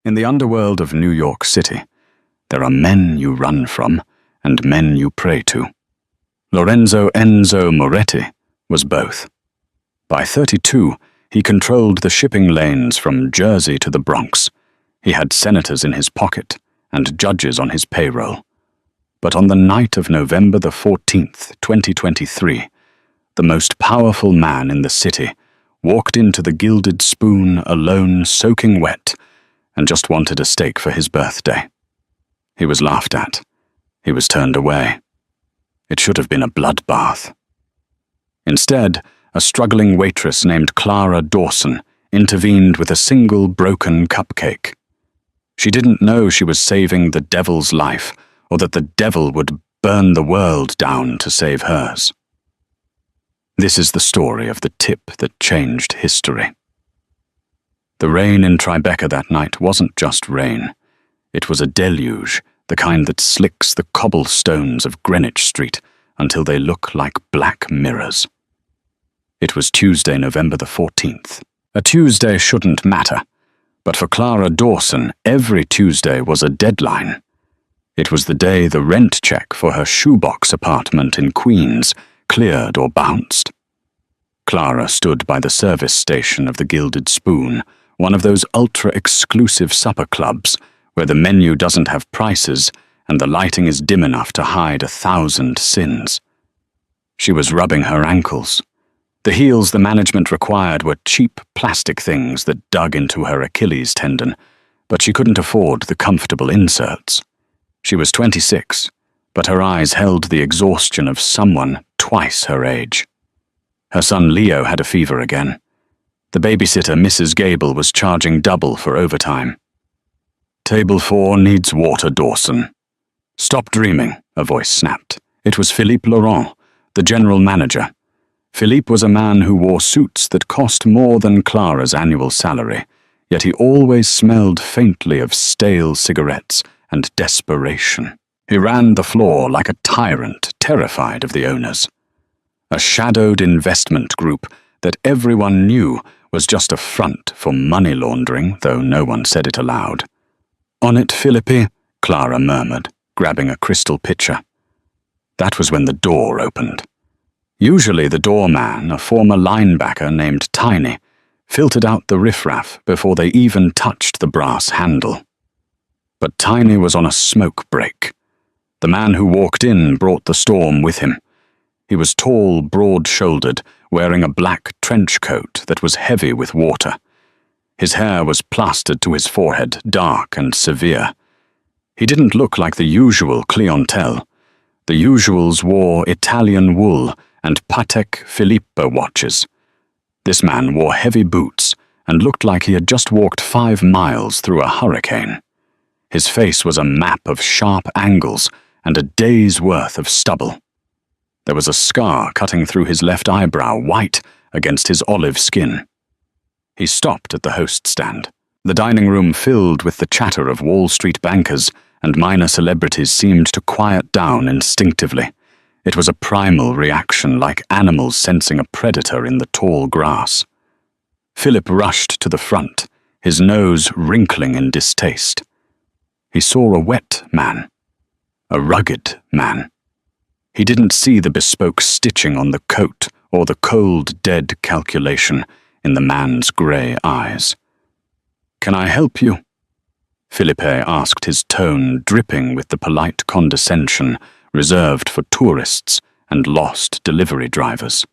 In the underworld of New York City, there are men you run from and men you pray to. Lorenzo Enzo Moretti was both. By 32, he controlled the shipping lanes from Jersey to the Bronx. He had senators in his pocket and judges on his payroll. But on the night of November the 14th, 2023, the most powerful man in the city walked into the Gilded Spoon alone, soaking wet, and just wanted a steak for his birthday. He was laughed at. He was turned away. It should have been a bloodbath. Instead, a struggling waitress named Clara Dawson intervened with a single broken cupcake. She didn't know she was saving the devil's life, or that the devil would burn the world down to save hers. This is the story of the tip that changed history. The rain in Tribeca that night wasn't just rain. It was a deluge, the kind that slicks the cobblestones of Greenwich Street until they look like black mirrors. It was Tuesday, November the 14th. A Tuesday shouldn't matter, but for Clara Dawson, every Tuesday was a deadline. It was the day the rent check for her shoebox apartment in Queens cleared or bounced. Clara stood by the service station of the Gilded Spoon, one of those ultra-exclusive supper clubs where the menu doesn't have prices and the lighting is dim enough to hide 1,000 sins. She was rubbing her ankles. The heels the management required were cheap plastic things that dug into her Achilles tendon, but she couldn't afford the comfortable inserts. She was 26, but her eyes held the exhaustion of someone twice her age. Her son Leo had a fever again. The babysitter, Mrs. Gable, was charging double for overtime. "Table 4 needs water, Dawson." "Stop dreaming," a voice snapped. It was Philippe Laurent, the general manager. Philippe was a man who wore suits that cost more than Clara's annual salary, yet he always smelled faintly of stale cigarettes and desperation. He ran the floor like a tyrant, terrified of the owners. A shadowed investment group that everyone knew was just a front for money laundering, though no one said it aloud. "On it, Philippi," Clara murmured, grabbing a crystal pitcher. That was when the door opened. Usually the doorman, a former linebacker named Tiny, filtered out the riffraff before they even touched the brass handle. But Tiny was on a smoke break. The man who walked in brought the storm with him. He was tall, broad-shouldered, wearing a black trench coat that was heavy with water. His hair was plastered to his forehead, dark and severe. He didn't look like the usual clientele. The usuals wore Italian wool and Patek Philippe watches. This man wore heavy boots and looked like he had just walked 5 miles through a hurricane. His face was a map of sharp angles and a day's worth of stubble. There was a scar cutting through his left eyebrow, white against his olive skin. He stopped at the host stand. The dining room filled with the chatter of Wall Street bankers and minor celebrities seemed to quiet down instinctively. It was a primal reaction, like animals sensing a predator in the tall grass. Philip rushed to the front, his nose wrinkling in distaste. He saw a wet man, a rugged man. He didn't see the bespoke stitching on the coat or the cold, dead calculation in the man's grey eyes. "Can I help you?" Philippe asked, his tone dripping with the polite condescension reserved for tourists and lost delivery drivers.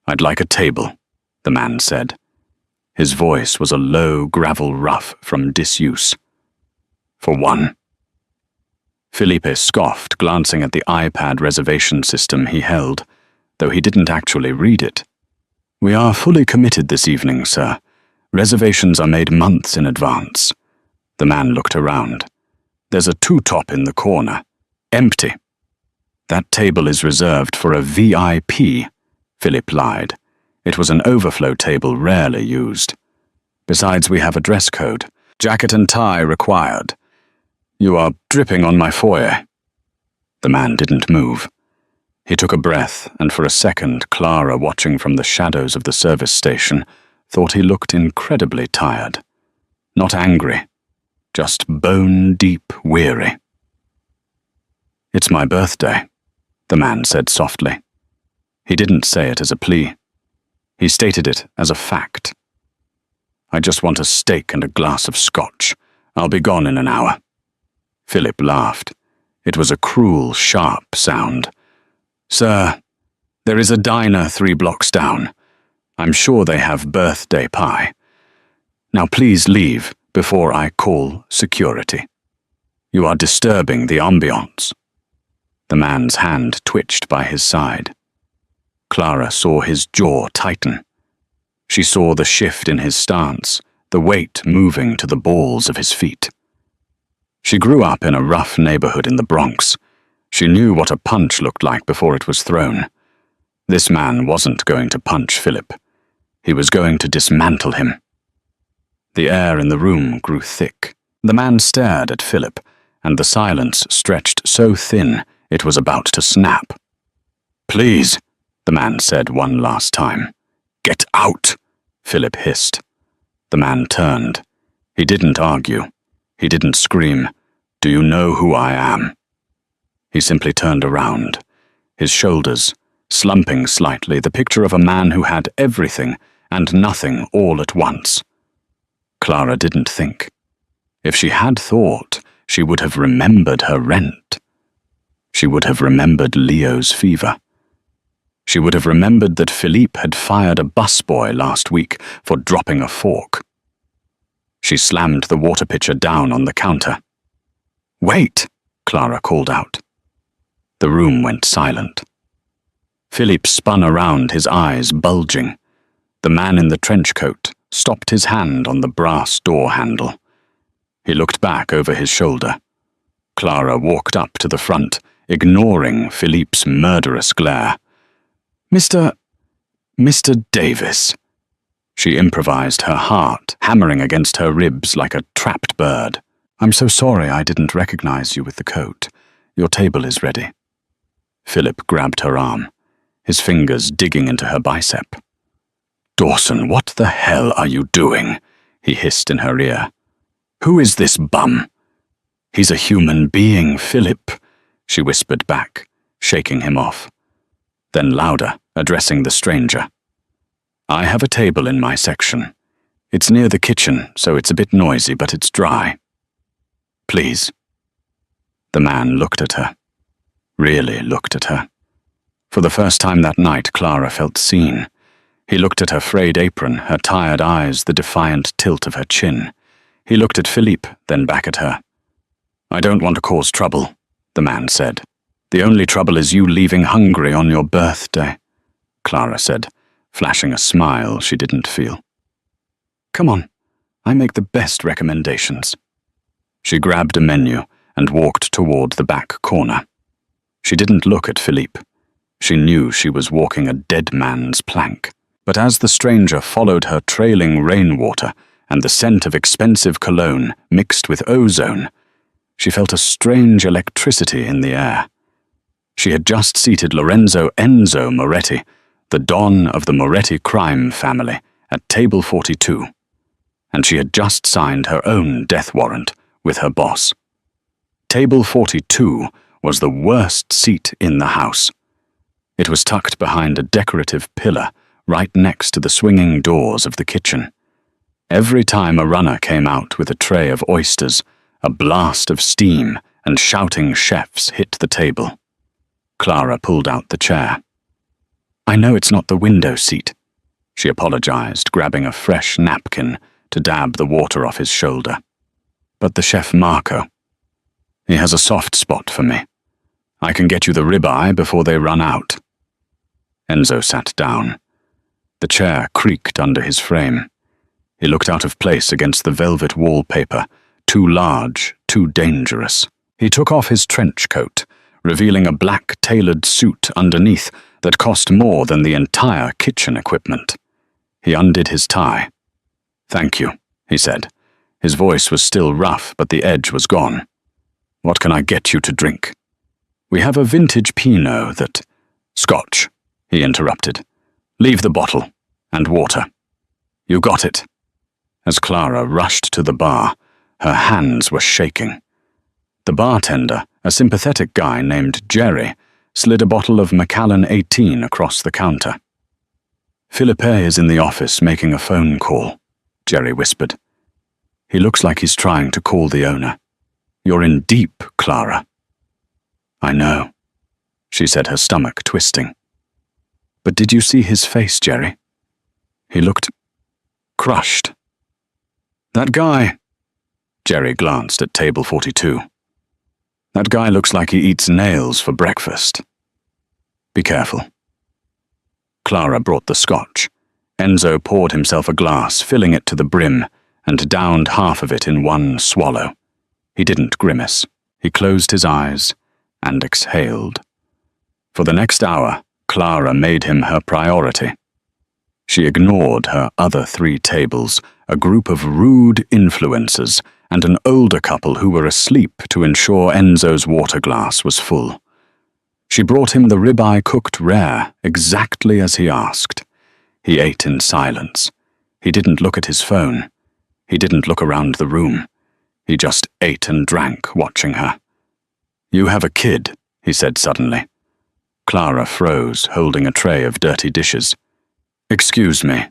"I'd like a table," the man said. His voice was a low gravel rough from disuse. "For one." Felipe scoffed, glancing at the iPad reservation system he held, though he didn't actually read it. "We are fully committed this evening, sir. Reservations are made months in advance." The man looked around. "There's a two-top in the corner. Empty." "That table is reserved for a VIP," Philip lied. It was an overflow table rarely used. "Besides, we have a dress code. Jacket and tie required." "You are dripping on my foyer." The man didn't move. He took a breath, and for a second, Clara, watching from the shadows of the service station, thought he looked incredibly tired. Not angry, just bone-deep weary. "It's my birthday," the man said softly. He didn't say it as a plea. He stated it as a fact. "I just want a steak and a glass of scotch. I'll be gone in an hour." Philip laughed. It was a cruel, sharp sound. "Sir, there is a diner 3 blocks down. I'm sure they have birthday pie. Now please leave before I call security. You are disturbing the ambiance." The man's hand twitched by his side. Clara saw his jaw tighten. She saw the shift in his stance, the weight moving to the balls of his feet. She grew up in a rough neighborhood in the Bronx. She knew what a punch looked like before it was thrown. This man wasn't going to punch Philip. He was going to dismantle him. The air in the room grew thick. The man stared at Philip, and the silence stretched so thin it was about to snap. "Please," the man said one last time. "Get out," Philip hissed. The man turned. He didn't argue. He didn't scream, "Do you know who I am?" He simply turned around, his shoulders slumping slightly, the picture of a man who had everything and nothing all at once. Clara didn't think. If she had thought, she would have remembered her rent. She would have remembered Leo's fever. She would have remembered that Philippe had fired a busboy last week for dropping a fork. She slammed the water pitcher down on the counter. "Wait!" Clara called out. The room went silent. Philippe spun around, his eyes bulging. The man in the trench coat stopped his hand on the brass door handle. He looked back over his shoulder. Clara walked up to the front, ignoring Philippe's murderous glare. Mr. Davis." She improvised, her heart hammering against her ribs like a trapped bird. "I'm so sorry I didn't recognize you with the coat. Your table is ready." Philip grabbed her arm, his fingers digging into her bicep. "Dawson, what the hell are you doing?" he hissed in her ear. "Who is this bum?" "He's a human being, Philip," she whispered back, shaking him off. Then louder, addressing the stranger. "I have a table in my section. It's near the kitchen, so it's a bit noisy, but it's dry. Please." The man looked at her. Really looked at her. For the first time that night, Clara felt seen. He looked at her frayed apron, her tired eyes, the defiant tilt of her chin. He looked at Philippe, then back at her. "I don't want to cause trouble," the man said. "The only trouble is you leaving hungry on your birthday," Clara said, flashing a smile she didn't feel. "Come on, I make the best recommendations." She grabbed a menu and walked toward the back corner. She didn't look at Philippe. She knew she was walking a dead man's plank. But as the stranger followed her trailing rainwater and the scent of expensive cologne mixed with ozone, she felt a strange electricity in the air. She had just seated Lorenzo Enzo Moretti, the Don of the Moretti crime family, at table 42, and she had just signed her own death warrant with her boss. Table 42 was the worst seat in the house. It was tucked behind a decorative pillar right next to the swinging doors of the kitchen. Every time a runner came out with a tray of oysters, a blast of steam and shouting chefs hit the table. Clara pulled out the chair. "I know it's not the window seat," she apologized, grabbing a fresh napkin to dab the water off his shoulder. "But the chef Marco, he has a soft spot for me. I can get you the ribeye before they run out." Enzo sat down. The chair creaked under his frame. He looked out of place against the velvet wallpaper, too large, too dangerous. He took off his trench coat, revealing a black tailored suit underneath that cost more than the entire kitchen equipment. He undid his tie. "Thank you," he said. His voice was still rough, but the edge was gone. "What can I get you to drink?" "We have a vintage Pinot that—" "Scotch," he interrupted. "Leave the bottle. And water." "You got it." As Clara rushed to the bar, Her hands were shaking. The bartender, a sympathetic guy named Jerry, slid a bottle of Macallan 18 across the counter. "Philippe is in the office making a phone call," Jerry whispered. "He looks like he's trying to call the owner. You're in deep, Clara." "I know," she said, her stomach twisting. "But did you see his face, Jerry? He looked crushed." "That guy," Jerry glanced at table 42. "That guy looks like he eats nails for breakfast. Be careful." Clara brought the scotch. Enzo poured himself a glass, filling it to the brim, and downed half of it in one swallow. He didn't grimace. He closed his eyes and exhaled. For the next hour, Clara made him her priority. She ignored her other 3 tables, a group of rude influencers, and an older couple who were asleep to ensure Enzo's water glass was full. She brought him the ribeye cooked rare, exactly as he asked. He ate in silence. He didn't look at his phone. He didn't look around the room. He just ate and drank, watching her. "You have a kid," he said suddenly. Clara froze, holding a tray of dirty dishes. "Excuse me."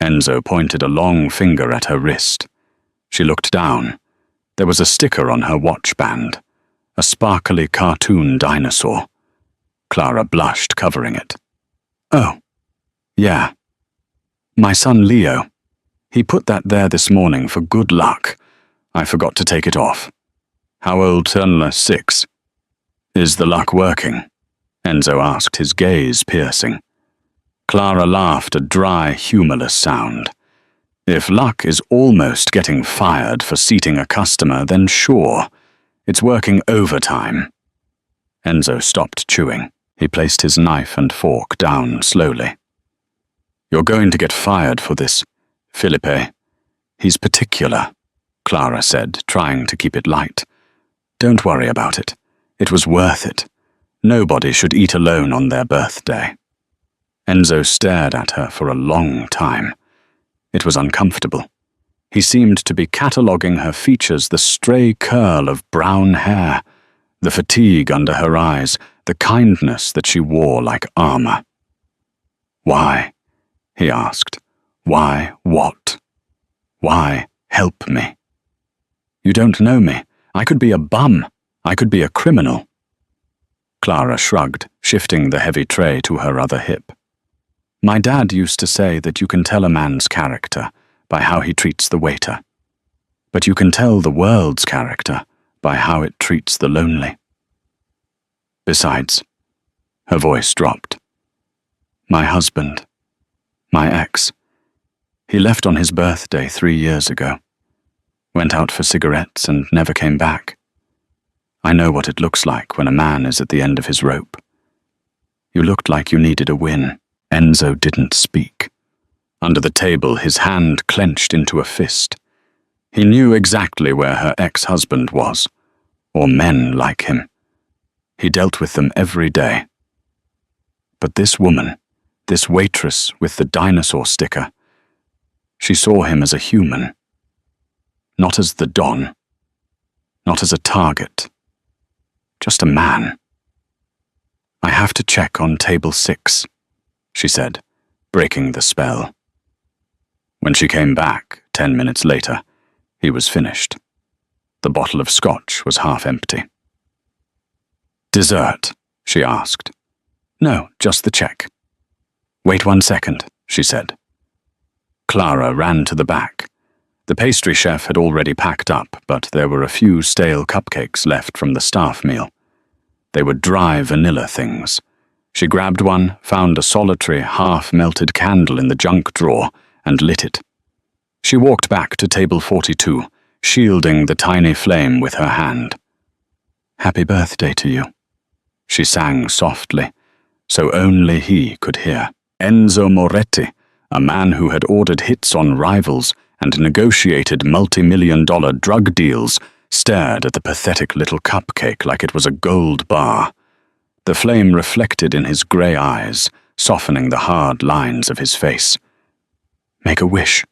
Enzo pointed a long finger at her wrist. She looked down. There was a sticker on her watch band, a sparkly cartoon dinosaur. Clara blushed, covering it. "Oh, yeah. My son Leo. He put that there this morning for good luck. I forgot to take it off. How old, Turnler? 6. Is the luck working?" Enzo asked, his gaze piercing. Clara laughed, a dry, humorless sound. "If luck is almost getting fired for seating a customer, then sure, it's working overtime." Enzo stopped chewing. He placed his knife and fork down slowly. "You're going to get fired for this, Philippe. He's particular," Clara said, trying to keep it light. "Don't worry about it. It was worth it. Nobody should eat alone on their birthday." Enzo stared at her for a long time. It was uncomfortable. He seemed to be cataloguing her features, the stray curl of brown hair, the fatigue under her eyes, the kindness that she wore like armor. "Why?" he asked. "Why what? Why help me? You don't know me. I could be a bum. I could be a criminal." Clara shrugged, shifting the heavy tray to her other hip. "My dad used to say that you can tell a man's character by how he treats the waiter. But you can tell the world's character by how it treats the lonely. Besides," her voice dropped, "my husband, my ex, he left on his birthday 3 years ago. Went out for cigarettes and never came back. I know what it looks like when a man is at the end of his rope. You looked like you needed a win." Enzo didn't speak. Under the table, his hand clenched into a fist. He knew exactly where her ex-husband was, or men like him. He dealt with them every day. But this woman, this waitress with the dinosaur sticker, she saw him as a human. Not as the Don. Not as a target. Just a man. "I have to check on table 6, she said, breaking the spell. When she came back, 10 minutes later, he was finished. The bottle of scotch was half empty. "Dessert?" she asked. "No, just the check." "Wait 1 second, she said. Clara ran to the back. The pastry chef had already packed up, but there were a few stale cupcakes left from the staff meal. They were dry vanilla things. She grabbed one, found a solitary, half-melted candle in the junk drawer, and lit it. She walked back to table 42, shielding the tiny flame with her hand. "Happy birthday to you," she sang softly, so only he could hear. Enzo Moretti, a man who had ordered hits on rivals and negotiated multi-million-dollar drug deals, stared at the pathetic little cupcake like it was a gold bar. The flame reflected in his grey eyes, softening the hard lines of his face. "Make a wish,"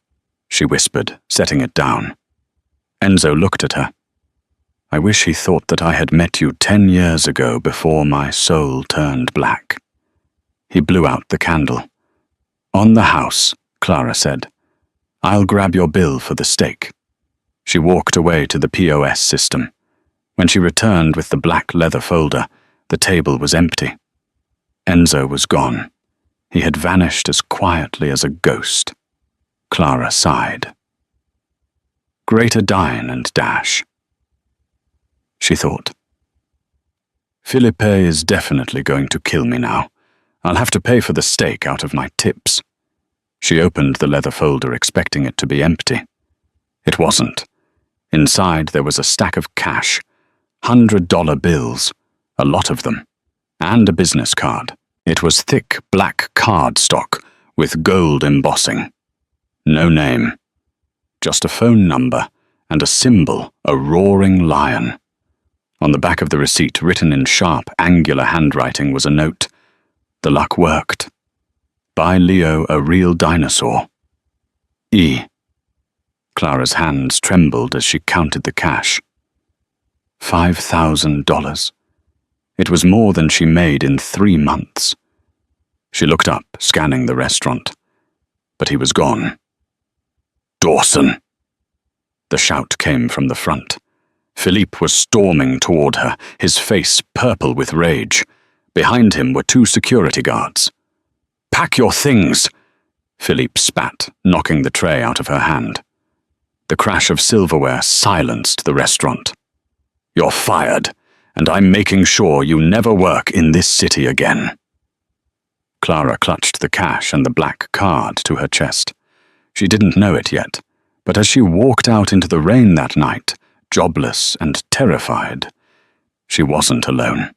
she whispered, setting it down. Enzo looked at her. I wish he thought that I had met you 10 years ago before my soul turned black. He blew out the candle. On the house, Clara said. I'll grab your bill for the steak. She walked away to the POS system. When she returned with the black leather folder, the table was empty. Enzo was gone. He had vanished as quietly as a ghost. Clara sighed. Greater dine and dash. She thought. Felipe is definitely going to kill me now. I'll have to pay for the steak out of my tips. She opened the leather folder expecting it to be empty. It wasn't. Inside there was a stack of cash, $100 bills, a lot of them, and a business card. It was thick black cardstock with gold embossing. No name. Just a phone number and a symbol, a roaring lion. On the back of the receipt, written in sharp, angular handwriting, was a note. The luck worked. Buy Leo a real dinosaur. E. Clara's hands trembled as she counted the cash. $5,000. It was more than she made in 3 months. She looked up, scanning the restaurant. But he was gone. Dawson! The shout came from the front. Philippe was storming toward her, his face purple with rage. Behind him were 2 security guards. Pack your things! Philippe spat, knocking the tray out of her hand. The crash of silverware silenced the restaurant. You're fired, and I'm making sure you never work in this city again. Clara clutched the cash and the black card to her chest. She didn't know it yet, but as she walked out into the rain that night, jobless and terrified, she wasn't alone.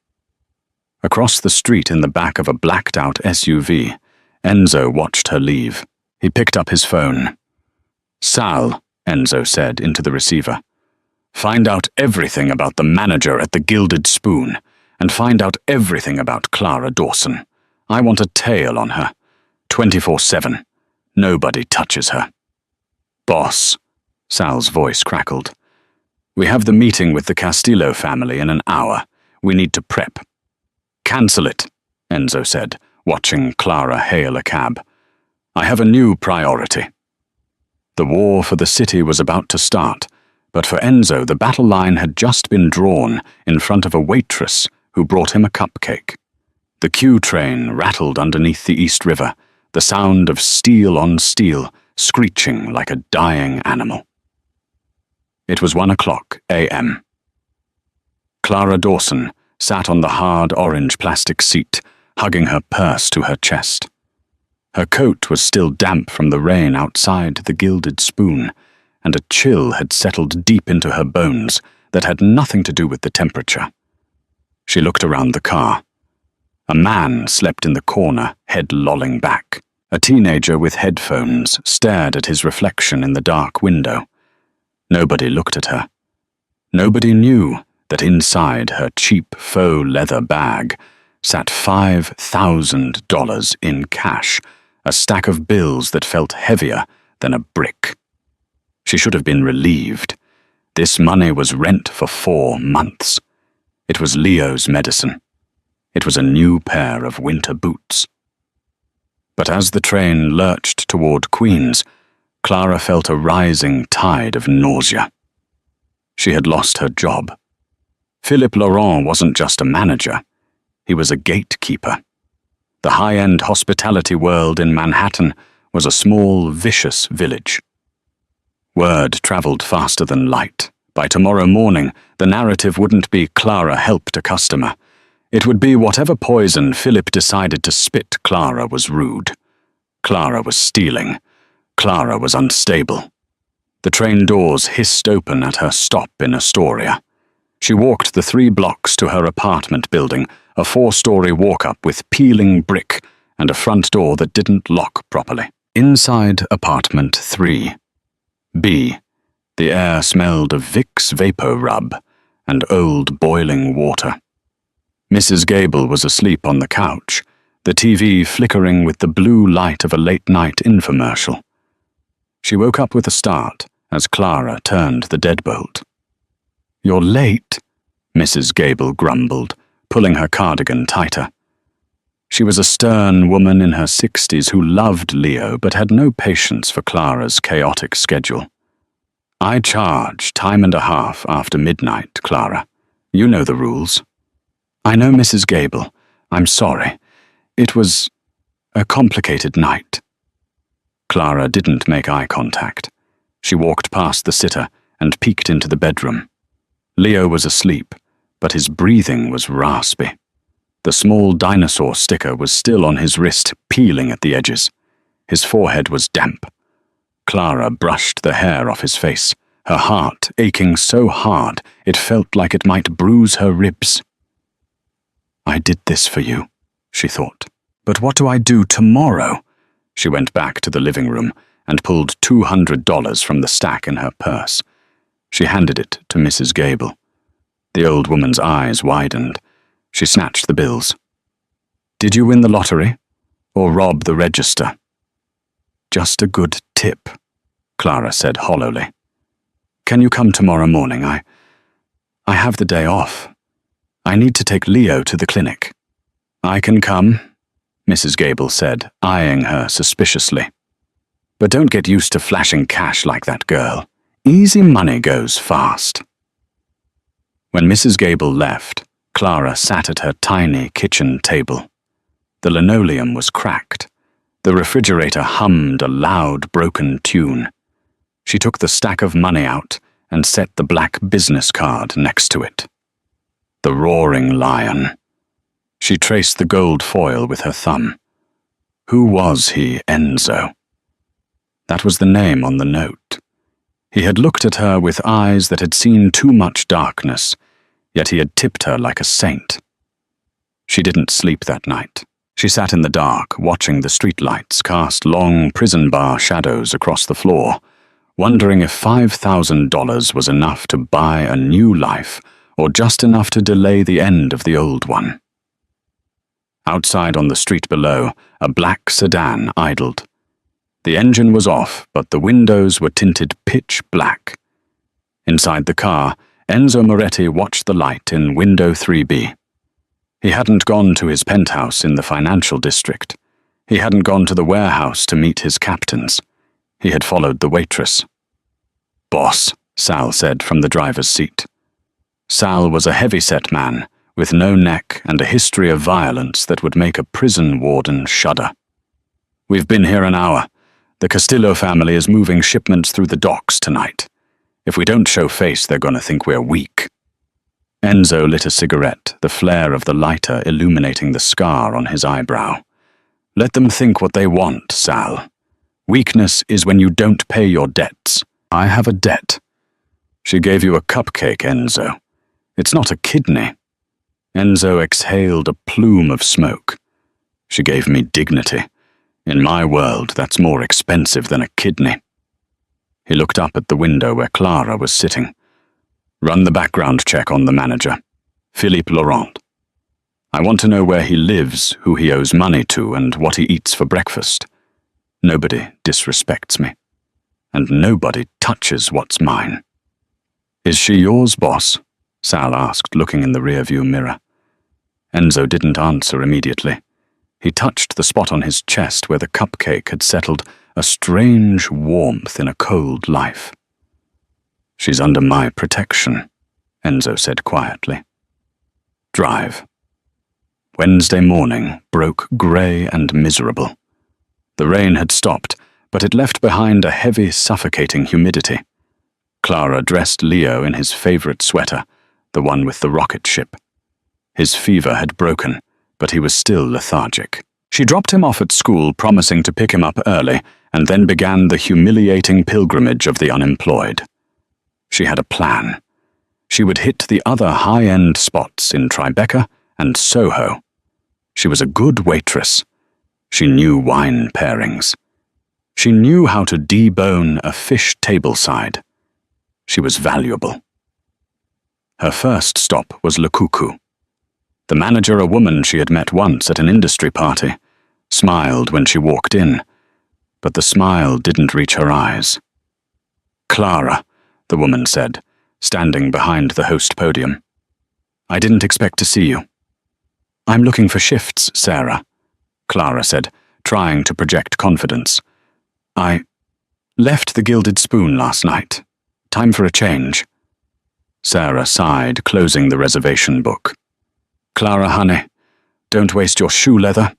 Across the street in the back of a blacked-out SUV, Enzo watched her leave. He picked up his phone. Sal, Enzo said into the receiver. Find out everything about the manager at the Gilded Spoon, and find out everything about Clara Dawson. I want a tail on her. 24/7. Nobody touches her. Boss, Sal's voice crackled. We have the meeting with the Castillo family in an hour. We need to prep. Cancel it, Enzo said, watching Clara hail a cab. I have a new priority. The war for the city was about to start, but for Enzo the battle line had just been drawn in front of a waitress who brought him a cupcake. The Q train rattled underneath the East River, the sound of steel on steel, screeching like a dying animal. It was 1:00 a.m. Clara Dawson sat on the hard orange plastic seat, hugging her purse to her chest. Her coat was still damp from the rain outside the Gilded Spoon, and a chill had settled deep into her bones that had nothing to do with the temperature. She looked around the car. A man slept in the corner, head lolling back. A teenager with headphones stared at his reflection in the dark window. Nobody looked at her. Nobody knew that inside her cheap faux leather bag sat $5,000 in cash, a stack of bills that felt heavier than a brick. She should have been relieved. This money was rent for 4 months. It was Leo's medicine. It was a new pair of winter boots. But as the train lurched toward Queens, Clara felt a rising tide of nausea. She had lost her job. Philippe Laurent wasn't just a manager. He was a gatekeeper. The high-end hospitality world in Manhattan was a small, vicious village. Word traveled faster than light. By tomorrow morning, the narrative wouldn't be Clara helped a customer. It would be whatever poison Philip decided to spit Clara was rude. Clara was stealing. Clara was unstable. The train doors hissed open at her stop in Astoria. She walked the 3 blocks to her apartment building, a 4-story walk-up with peeling brick and a front door that didn't lock properly. Inside apartment 3. B. The air smelled of Vicks Vapor Rub and old boiling water. Mrs. Gable was asleep on the couch, the TV flickering with the blue light of a late-night infomercial. She woke up with a start as Clara turned the deadbolt. "You're late," Mrs. Gable grumbled, pulling her cardigan tighter. She was a stern woman in her 60s who loved Leo but had no patience for Clara's chaotic schedule. "I charge time and a half after midnight, Clara. You know the rules." "I know, Mrs. Gable. I'm sorry. It was a complicated night." Clara didn't make eye contact. She walked past the sitter and peeked into the bedroom. Leo was asleep, but his breathing was raspy. The small dinosaur sticker was still on his wrist, peeling at the edges. His forehead was damp. Clara brushed the hair off his face, her heart aching so hard it felt like it might bruise her ribs. "I did this for you," she thought. "But what do I do tomorrow?" She went back to the living room and pulled $200 from the stack in her purse. She handed it to Mrs. Gable. The old woman's eyes widened. She snatched the bills. "Did you win the lottery? Or rob the register?" "Just a good tip," Clara said hollowly. "Can you come tomorrow morning? I have the day off. I need to take Leo to the clinic." "I can come," Mrs. Gable said, eyeing her suspiciously. "But don't get used to flashing cash like that, girl. Easy money goes fast." When Mrs. Gable left, Clara sat at her tiny kitchen table. The linoleum was cracked. The refrigerator hummed a loud, broken tune. She took the stack of money out and set the black business card next to it. The Roaring Lion. She traced the gold foil with her thumb. Who was he, Enzo? That was the name on the note. He had looked at her with eyes that had seen too much darkness, yet he had tipped her like a saint. She didn't sleep that night. She sat in the dark, watching the streetlights cast long prison bar shadows across the floor, wondering if $5,000 was enough to buy a new life, or just enough to delay the end of the old one. Outside on the street below, a black sedan idled. The engine was off, but the windows were tinted pitch black. Inside the car, Enzo Moretti watched the light in window 3B. He hadn't gone to his penthouse in the financial district. He hadn't gone to the warehouse to meet his captains. He had followed the waitress. "Boss," Sal said from the driver's seat. Sal was a heavy-set man, with no neck and a history of violence that would make a prison warden shudder. "We've been here an hour. The Castillo family is moving shipments through the docks tonight. If we don't show face, they're going to think we're weak." Enzo lit a cigarette, the flare of the lighter illuminating the scar on his eyebrow. "Let them think what they want, Sal. Weakness is when you don't pay your debts. I have a debt." "She gave you a cupcake, Enzo. It's not a kidney." Enzo exhaled a plume of smoke. "She gave me dignity. In my world, that's more expensive than a kidney." He looked up at the window where Clara was sitting. "Run the background check on the manager, Philippe Laurent. I want to know where he lives, who he owes money to, and what he eats for breakfast. Nobody disrespects me, and nobody touches what's mine." "Is she yours, boss?" Sal asked, looking in the rearview mirror. Enzo didn't answer immediately. He touched the spot on his chest where the cupcake had settled a strange warmth in a cold life. "She's under my protection," Enzo said quietly. Drive. Wednesday morning broke grey and miserable. The rain had stopped, but it left behind a heavy, suffocating humidity. Clara dressed Leo in his favorite sweater, the one with the rocket ship. His fever had broken, but he was still lethargic. She dropped him off at school, promising to pick him up early, and then began the humiliating pilgrimage of the unemployed. She had a plan. She would hit the other high-end spots in Tribeca and Soho. She was a good waitress. She knew wine pairings. She knew how to debone a fish tableside. She was valuable. Her first stop was Le Coucou. The manager, a woman she had met once at an industry party, smiled when she walked in, but the smile didn't reach her eyes. Clara, the woman said, standing behind the host podium. I didn't expect to see you. I'm looking for shifts, Sarah, Clara said, trying to project confidence. I left the Gilded Spoon last night. Time for a change. Sarah sighed, closing the reservation book. Clara, honey, don't waste your shoe leather.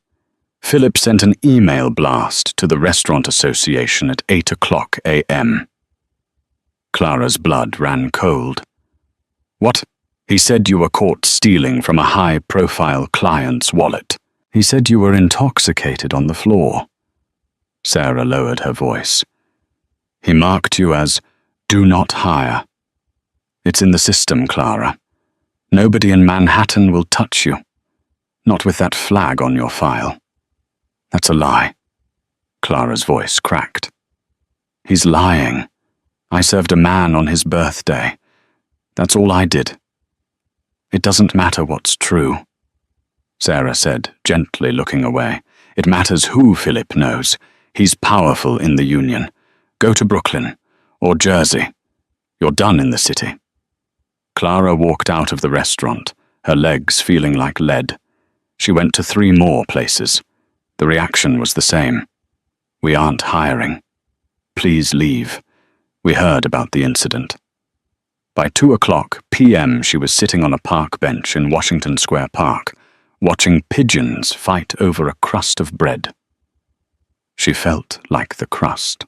Philip sent an email blast to the Restaurant Association at 8:00 a.m. Clara's blood ran cold. What? He said you were caught stealing from a high-profile client's wallet. He said you were intoxicated on the floor. Sarah lowered her voice. He marked you as do not hire. It's in the system, Clara. Nobody in Manhattan will touch you. Not with that flag on your file. That's a lie. Clara's voice cracked. He's lying. I served a man on his birthday. That's all I did. It doesn't matter what's true, Sarah said, gently looking away. It matters who Philip knows. He's powerful in the Union. Go to Brooklyn, or Jersey. You're done in the city. Clara walked out of the restaurant, her legs feeling like lead. She went to 3 more places. The reaction was the same. We aren't hiring. Please leave. We heard about the incident. By 2:00 p.m. she was sitting on a park bench in Washington Square Park, watching pigeons fight over a crust of bread. She felt like the crust.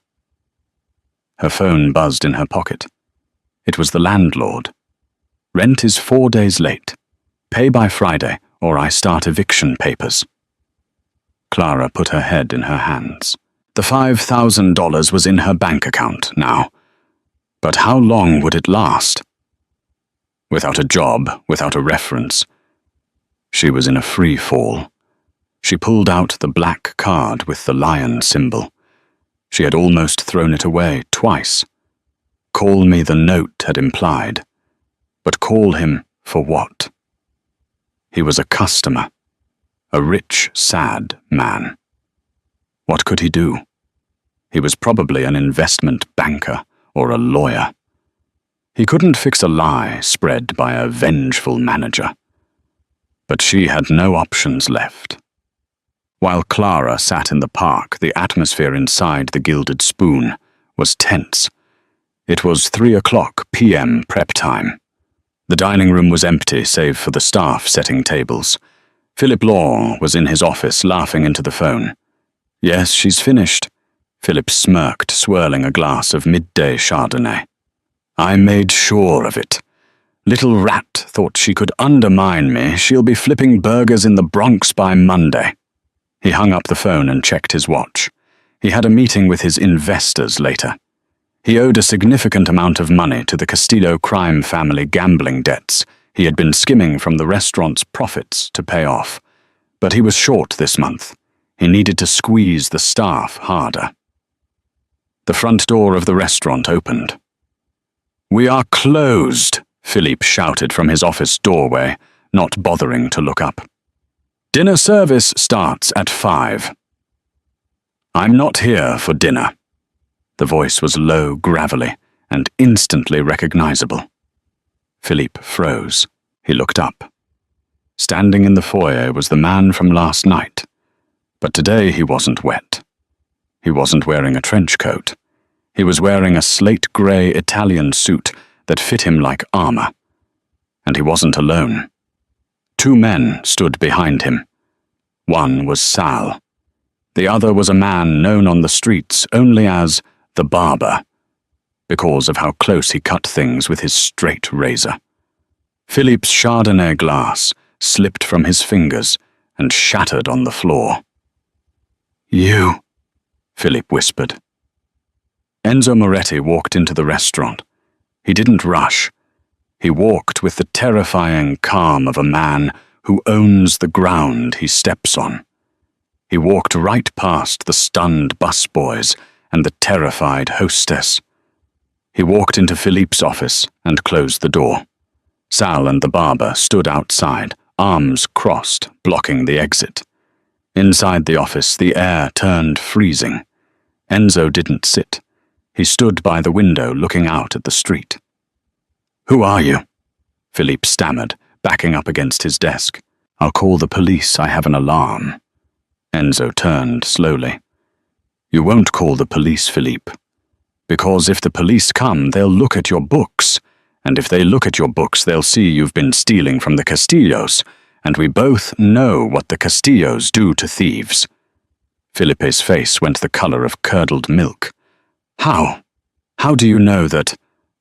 Her phone buzzed in her pocket. It was the landlord. Rent is 4 days late. Pay by Friday, or I start eviction papers. Clara put her head in her hands. The $5,000 was in her bank account now. But how long would it last? Without a job, without a reference. She was in a free fall. She pulled out the black card with the lion symbol. She had almost thrown it away twice. Call me, the note had implied. But call him for what? He was a customer. A rich, sad man. What could he do? He was probably an investment banker or a lawyer. He couldn't fix a lie spread by a vengeful manager. But she had no options left. While Clara sat in the park, the atmosphere inside the Gilded Spoon was tense. It was 3:00 p.m. prep time. The dining room was empty save for the staff setting tables. Philip Law was in his office laughing into the phone. Yes, she's finished. Philip smirked, swirling a glass of midday Chardonnay. I made sure of it. Little rat thought she could undermine me. She'll be flipping burgers in the Bronx by Monday. He hung up the phone and checked his watch. He had a meeting with his investors later. He owed a significant amount of money to the Castillo crime family gambling debts he had been skimming from the restaurant's profits to pay off. But he was short this month. He needed to squeeze the staff harder. The front door of the restaurant opened. We are closed, Philippe shouted from his office doorway, not bothering to look up. Dinner service starts at 5. I'm not here for dinner. The voice was low, gravelly, and instantly recognizable. Philippe froze. He looked up. Standing in the foyer was the man from last night. But today he wasn't wet. He wasn't wearing a trench coat. He was wearing a slate-grey Italian suit that fit him like armor. And he wasn't alone. 2 men stood behind him. One was Sal. The other was a man known on the streets only as the barber, because of how close he cut things with his straight razor. Philippe's Chardonnay glass slipped from his fingers and shattered on the floor. You, Philippe whispered. Enzo Moretti walked into the restaurant. He didn't rush. He walked with the terrifying calm of a man who owns the ground he steps on. He walked right past the stunned busboys and the terrified hostess. He walked into Philippe's office and closed the door. Sal and the barber stood outside, arms crossed, blocking the exit. Inside the office, the air turned freezing. Enzo didn't sit. He stood by the window looking out at the street. "Who are you?" Philippe stammered, backing up against his desk. "I'll call the police, I have an alarm." Enzo turned slowly. "You won't call the police, Philippe. Because if the police come, they'll look at your books. And if they look at your books, they'll see you've been stealing from the Castillos. And we both know what the Castillos do to thieves." Felipe's face went the color of curdled milk. "How? How do you know that—"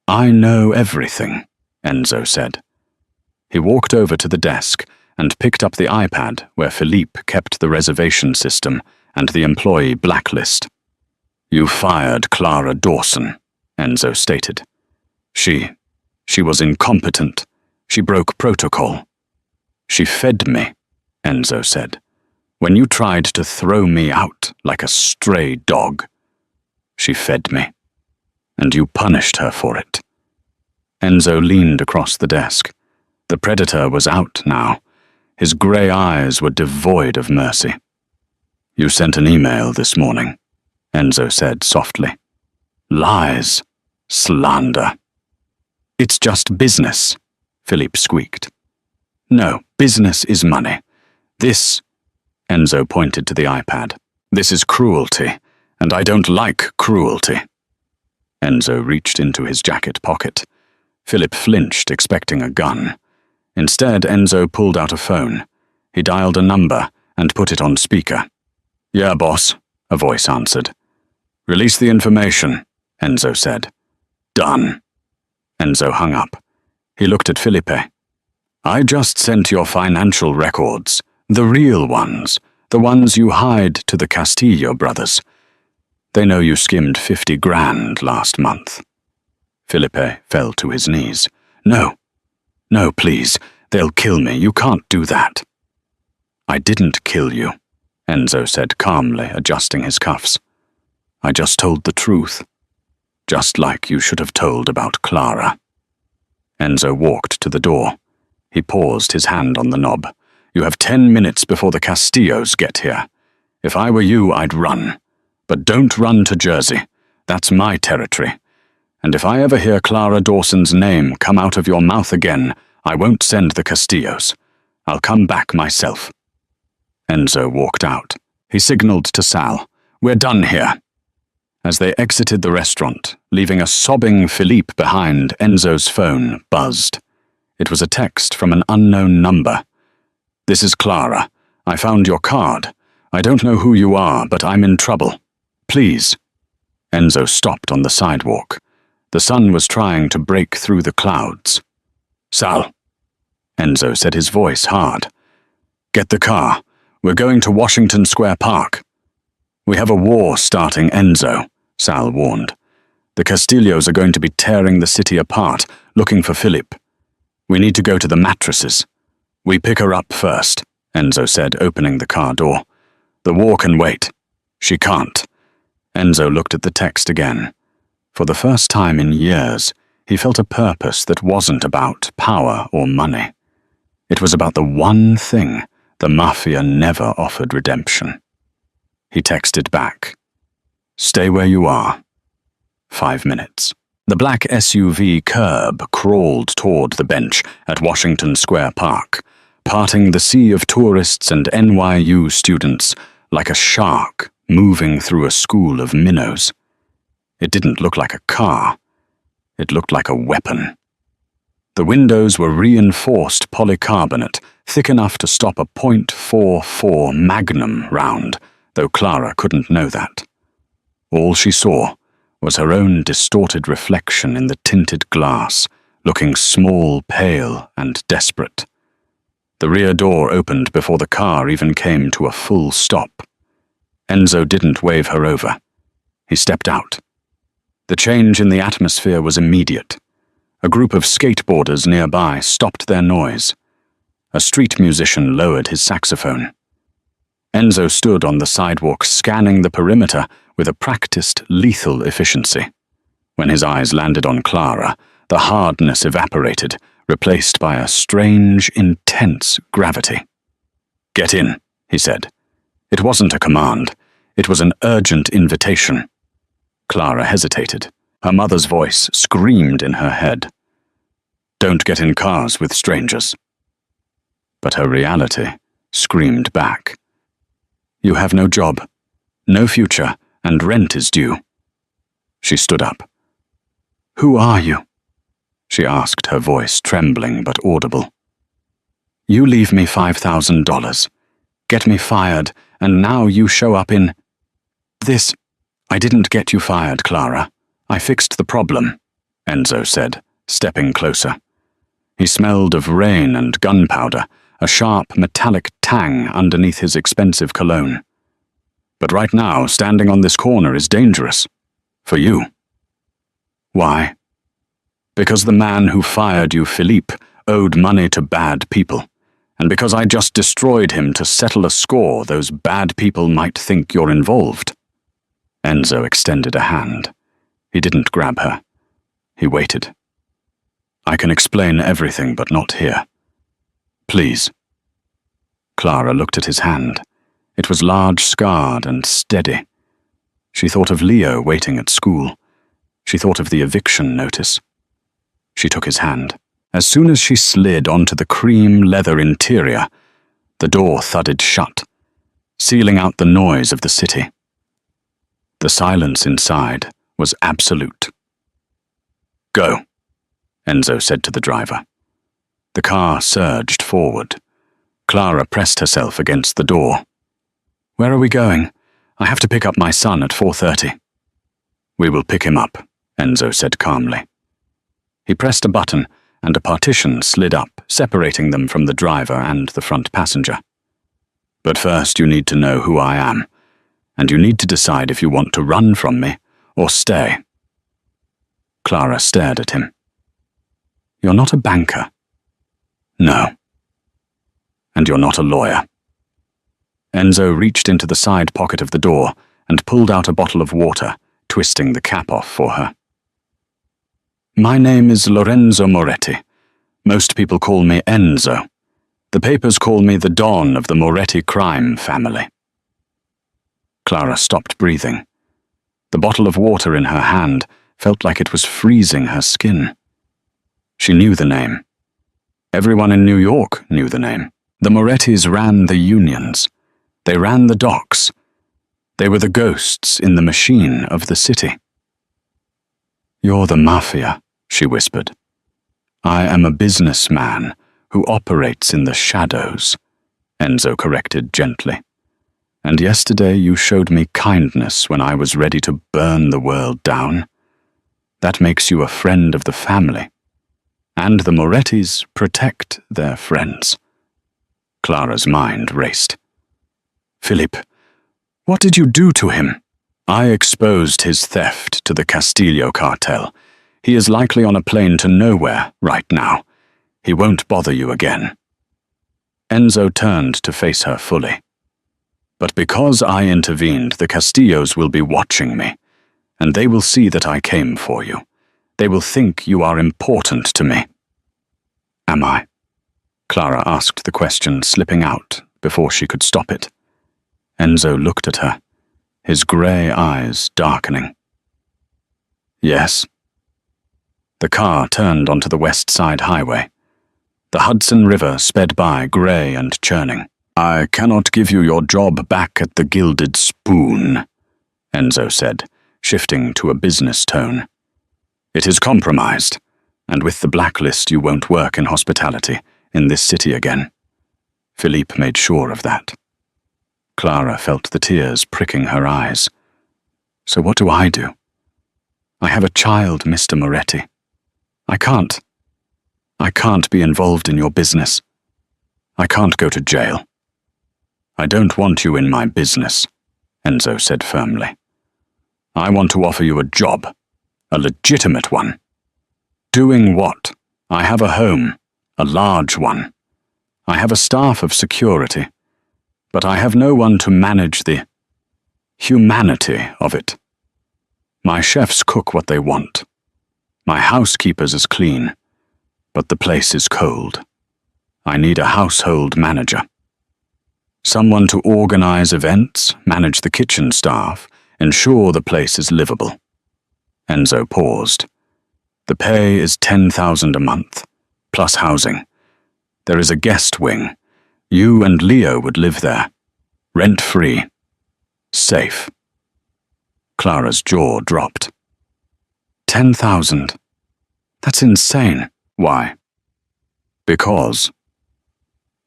"I know everything," Enzo said. He walked over to the desk and picked up the iPad where Philippe kept the reservation system and the employee blacklist. "You fired Clara Dawson," Enzo stated. She was incompetent. She broke protocol." "She fed me," Enzo said, "when you tried to throw me out like a stray dog. She fed me, and you punished her for it." Enzo leaned across the desk. The predator was out now. His grey eyes were devoid of mercy. "You sent an email this morning," Enzo said softly. "Lies. Slander." "It's just business," Philippe squeaked. "No, business is money. This," Enzo pointed to the iPad, "this is cruelty, and I don't like cruelty." Enzo reached into his jacket pocket. Philippe flinched, expecting a gun. Instead, Enzo pulled out a phone. He dialed a number and put it on speaker. "Yeah, boss," a voice answered. "Release the information," Enzo said. "Done." Enzo hung up. He looked at Felipe. "I just sent your financial records, the real ones, the ones you hide to the Castillo brothers. They know you skimmed 50 grand last month." Felipe fell to his knees. No, please, they'll kill me. You can't do that." "I didn't kill you," Enzo said calmly, adjusting his cuffs. "I just told the truth. Just like you should have told about Clara." Enzo walked to the door. He paused, his hand on the knob. "You have 10 minutes before the Castillos get here. If I were you, I'd run. But don't run to Jersey. That's my territory. And if I ever hear Clara Dawson's name come out of your mouth again, I won't send the Castillos. I'll come back myself." Enzo walked out. He signaled to Sal, "We're done here." As they exited the restaurant, leaving a sobbing Philippe behind, Enzo's phone buzzed. It was a text from an unknown number. "This is Clara. I found your card. I don't know who you are, but I'm in trouble. Please." Enzo stopped on the sidewalk. The sun was trying to break through the clouds. "Sal," Enzo said, his voice hard. "Get the car. We're going to Washington Square Park." "We have a war starting, Enzo," Sal warned. "The Castillos are going to be tearing the city apart, looking for Philippe. We need to go to the mattresses." "We pick her up first," Enzo said, opening the car door. "The war can wait." "She can't." Enzo looked at the text again. For the first time in years, he felt a purpose that wasn't about power or money. It was about the one thing the Mafia never offered redemption. He texted back, "Stay where you are." 5 minutes. The black SUV curb crawled toward the bench at Washington Square Park, parting the sea of tourists and NYU students like a shark moving through a school of minnows. It didn't look like a car. It looked like a weapon. The windows were reinforced polycarbonate, thick enough to stop a .44 Magnum round, though Clara couldn't know that. All she saw was her own distorted reflection in the tinted glass, looking small, pale, and desperate. The rear door opened before the car even came to a full stop. Enzo didn't wave her over. He stepped out. The change in the atmosphere was immediate. A group of skateboarders nearby stopped their noise. A street musician lowered his saxophone. Enzo stood on the sidewalk scanning the perimeter with a practiced, lethal efficiency. When his eyes landed on Clara, the hardness evaporated, replaced by a strange, intense gravity. "Get in," he said. It wasn't a command. It was an urgent invitation. Clara hesitated. Her mother's voice screamed in her head. Don't get in cars with strangers. But her reality screamed back. You have no job, no future, and rent is due. She stood up. Who are you? She asked, her voice trembling but audible. You leave me $5,000, get me fired, and now you show up in this. I didn't get you fired, Clara. I fixed the problem, Enzo said, stepping closer. He smelled of rain and gunpowder, a sharp metallic tang underneath his expensive cologne. But right now, standing on this corner is dangerous. For you. Why? Because the man who fired you, Philippe, owed money to bad people. And because I just destroyed him to settle a score, those bad people might think you're involved. Enzo extended a hand. He didn't grab her. He waited. I can explain everything, but not here. Please. Clara looked at his hand. It was large, scarred, and steady. She thought of Leo waiting at school. She thought of the eviction notice. She took his hand. As soon as she slid onto the cream leather interior, the door thudded shut, sealing out the noise of the city. The silence inside was absolute. Go, Enzo said to the driver. The car surged forward. Clara pressed herself against the door. Where are we going? I have to pick up my son at 4:30. We will pick him up, Enzo said calmly. He pressed a button, and a partition slid up, separating them from the driver and the front passenger. But first you need to know who I am, and you need to decide if you want to run from me or stay. Clara stared at him. You're not a banker. No. And you're not a lawyer. Enzo reached into the side pocket of the door and pulled out a bottle of water, twisting the cap off for her. My name is Lorenzo Moretti. Most people call me Enzo. The papers call me the Don of the Moretti crime family. Clara stopped breathing. The bottle of water in her hand felt like it was freezing her skin. She knew the name. Everyone in New York knew the name. The Morettis ran the unions. They ran the docks. They were the ghosts in the machine of the city. You're the Mafia, she whispered. I am a businessman who operates in the shadows, Enzo corrected gently. And yesterday you showed me kindness when I was ready to burn the world down. That makes you a friend of the family. And the Morettis protect their friends. Clara's mind raced. Philippe, what did you do to him? I exposed his theft to the Castillo cartel. He is likely on a plane to nowhere right now. He won't bother you again. Enzo turned to face her fully. But because I intervened, the Castillos will be watching me, and they will see that I came for you. They will think you are important to me. Am I? Clara asked the question, slipping out before she could stop it. Enzo looked at her, his grey eyes darkening. Yes. The car turned onto the West Side Highway. The Hudson River sped by, grey and churning. I cannot give you your job back at the Gilded Spoon, Enzo said, shifting to a business tone. It is compromised, and with the blacklist you won't work in hospitality in this city again. Philippe made sure of that. Clara felt the tears pricking her eyes. So what do? I have a child, Mr. Moretti. I can't be involved in your business. I can't go to jail. I don't want you in my business, Enzo said firmly. I want to offer you a job, a legitimate one. Doing what? I have a home, a large one. I have a staff of security, but I have no one to manage the humanity of it. My chefs cook what they want. My housekeepers is clean, but the place is cold. I need a household manager. Someone to organize events, manage the kitchen staff, ensure the place is livable. Enzo paused. The pay is 10,000 a month, plus housing. There is a guest wing. You and Leo would live there. Rent-free. Safe. Clara's jaw dropped. 10,000. That's insane. Why? Because.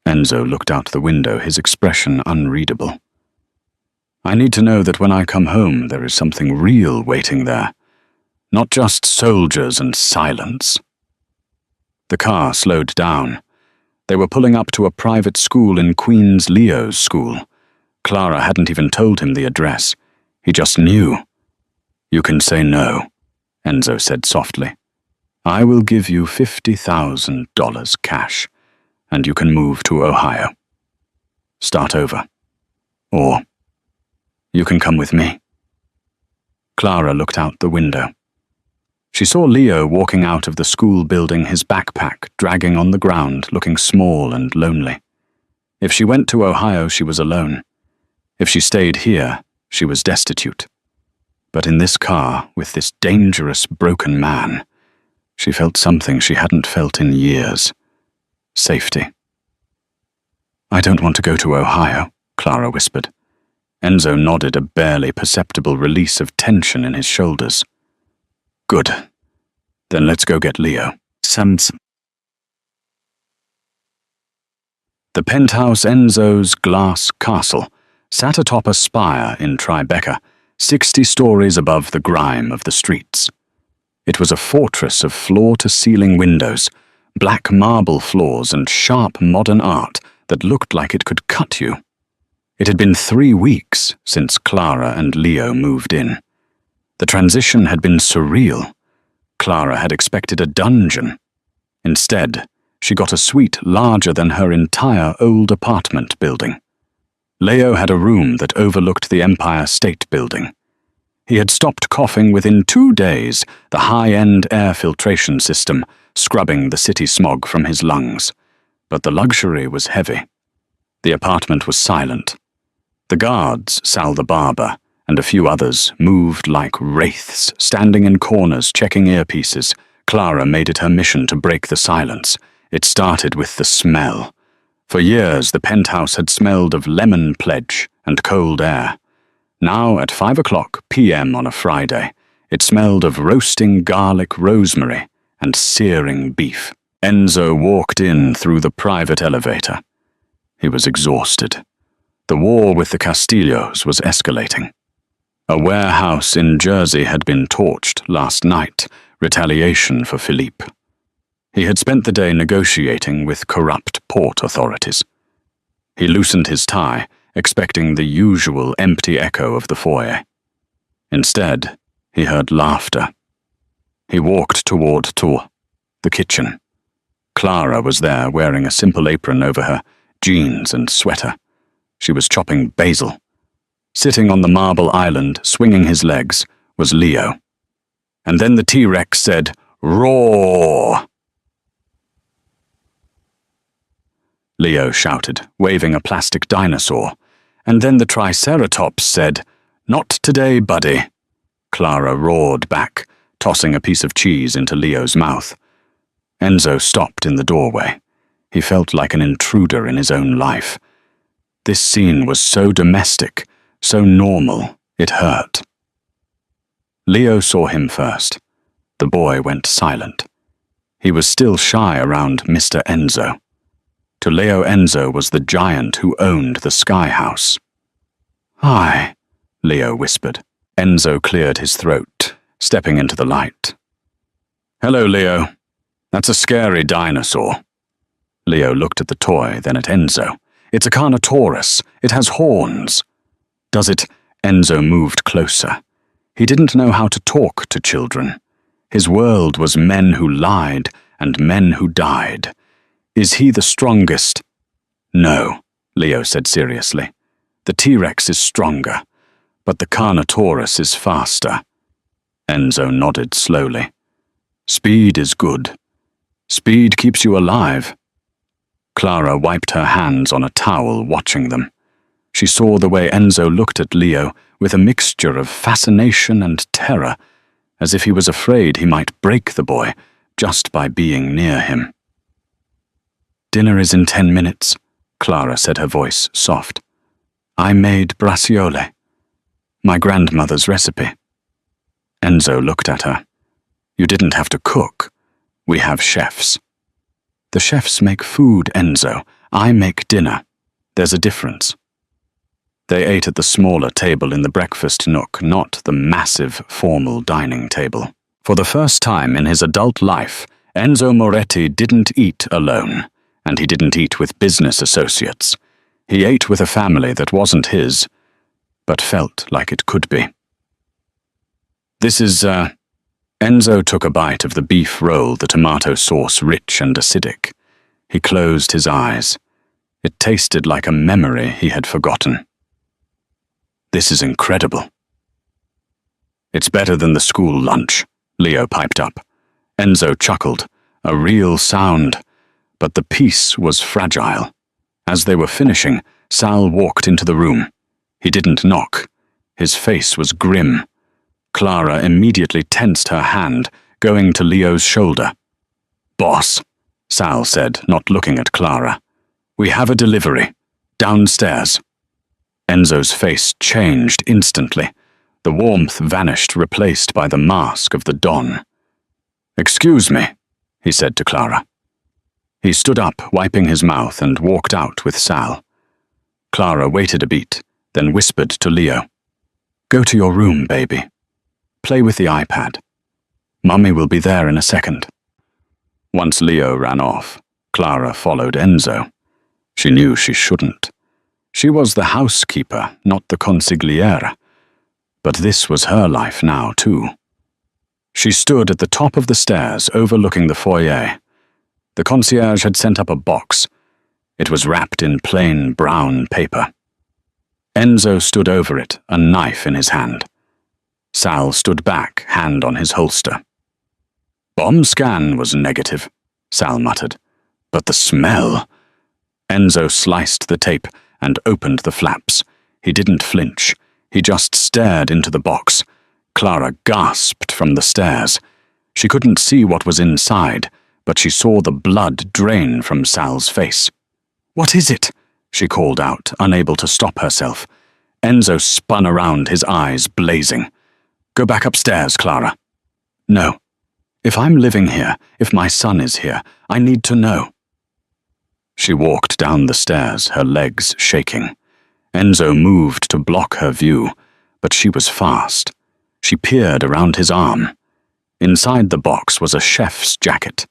Enzo looked out the window, his expression unreadable. I need to know that when I come home there is something real waiting there. Not just soldiers and silence. The car slowed down. They were pulling up to a private school in Queens, Leo's school. Clara hadn't even told him the address. He just knew. You can say no, Enzo said softly. I will give you $50,000 cash, and you can move to Ohio. Start over. Or you can come with me. Clara looked out the window. She saw Leo walking out of the school building, his backpack dragging on the ground, looking small and lonely. If she went to Ohio, she was alone. If she stayed here, she was destitute. But in this car, with this dangerous, broken man, she felt something she hadn't felt in years. Safety. I don't want to go to Ohio, Clara whispered. Enzo nodded, a barely perceptible release of tension in his shoulders. Good. Then let's go get Leo. The penthouse Enzo's glass castle sat atop a spire in Tribeca, 60 stories above the grime of the streets. It was a fortress of floor-to-ceiling windows, black marble floors and sharp modern art that looked like it could cut you. It had been 3 weeks since Clara and Leo moved in. The transition had been surreal. Clara had expected a dungeon. Instead, she got a suite larger than her entire old apartment building. Leo had a room that overlooked the Empire State Building. He had stopped coughing within 2 days, the high-end air filtration system scrubbing the city smog from his lungs. But the luxury was heavy. The apartment was silent. The guards, Sal the barber, and a few others moved like wraiths, standing in corners, checking earpieces. Clara made it her mission to break the silence. It started with the smell. For years, the penthouse had smelled of lemon pledge and cold air. Now, at 5 p.m. on a Friday, it smelled of roasting garlic rosemary and searing beef. Enzo walked in through the private elevator. He was exhausted. The war with the Castillos was escalating. A warehouse in Jersey had been torched last night, retaliation for Philippe. He had spent the day negotiating with corrupt port authorities. He loosened his tie, expecting the usual empty echo of the foyer. Instead, he heard laughter. He walked toward Tour, the kitchen. Clara was there, wearing a simple apron over her, jeans and sweater. She was chopping basil. Sitting on the marble island, swinging his legs, was Leo. And then the T-Rex said, "Roar!" Leo shouted, waving a plastic dinosaur. And then the Triceratops said, "Not today, buddy." Clara roared back, tossing a piece of cheese into Leo's mouth. Enzo stopped in the doorway. He felt like an intruder in his own life. This scene was so domestic, so normal, it hurt. Leo saw him first. The boy went silent. He was still shy around Mr. Enzo. To Leo, Enzo was the giant who owned the Sky House. "Hi," Leo whispered. Enzo cleared his throat, stepping into the light. "Hello, Leo. That's a scary dinosaur." Leo looked at the toy, then at Enzo. "It's a Carnotaurus. It has horns." "Does it?" Enzo moved closer. He didn't know how to talk to children. His world was men who lied and men who died. "Is he the strongest?" "No," Leo said seriously. "The T-Rex is stronger, but the Carnotaurus is faster." Enzo nodded slowly. "Speed is good. Speed keeps you alive." Clara wiped her hands on a towel, watching them. She saw the way Enzo looked at Leo with a mixture of fascination and terror. as if he was afraid he might break the boy just by being near him. "Dinner is in 10 minutes, Clara said, her voice soft. "I made braciole, my grandmother's recipe." Enzo looked at her. "You didn't have to cook. We have chefs." "The chefs make food, Enzo. I make dinner. There's a difference." They ate at the smaller table in the breakfast nook, not the massive, formal dining table. For the first time in his adult life, Enzo Moretti didn't eat alone, and he didn't eat with business associates. He ate with a family that wasn't his, but felt like it could be. "This is, Enzo took a bite of the beef roll, the tomato sauce rich and acidic. He closed his eyes. It tasted like a memory he had forgotten. "This is incredible." "It's better than the school lunch," Leo piped up. Enzo chuckled. A real sound. But the peace was fragile. As they were finishing, Sal walked into the room. He didn't knock. His face was grim. Clara immediately tensed her hand, going to Leo's shoulder. "Boss," Sal said, not looking at Clara. "We have a delivery. Downstairs." Enzo's face changed instantly. The warmth vanished, replaced by the mask of the Don. "Excuse me," he said to Clara. He stood up, wiping his mouth, and walked out with Sal. Clara waited a beat, then whispered to Leo. "Go to your room, baby. Play with the iPad. Mummy will be there in a second." Once Leo ran off, Clara followed Enzo. She knew she shouldn't. She was the housekeeper, not the consigliere. But this was her life now, too. She stood at the top of the stairs, overlooking the foyer. The concierge had sent up a box. It was wrapped in plain brown paper. Enzo stood over it, a knife in his hand. Sal stood back, hand on his holster. "Bomb scan was negative," Sal muttered. "But the smell—" Enzo sliced the tape and opened the flaps. He didn't flinch. He just stared into the box. Clara gasped from the stairs. She couldn't see what was inside, but she saw the blood drain from Sal's face. "What is it?" she called out, unable to stop herself. Enzo spun around, his eyes blazing. "Go back upstairs, Clara." "No. If I'm living here, if my son is here, I need to know." She walked down the stairs, her legs shaking. Enzo moved to block her view, but she was fast. She peered around his arm. Inside the box was a chef's jacket,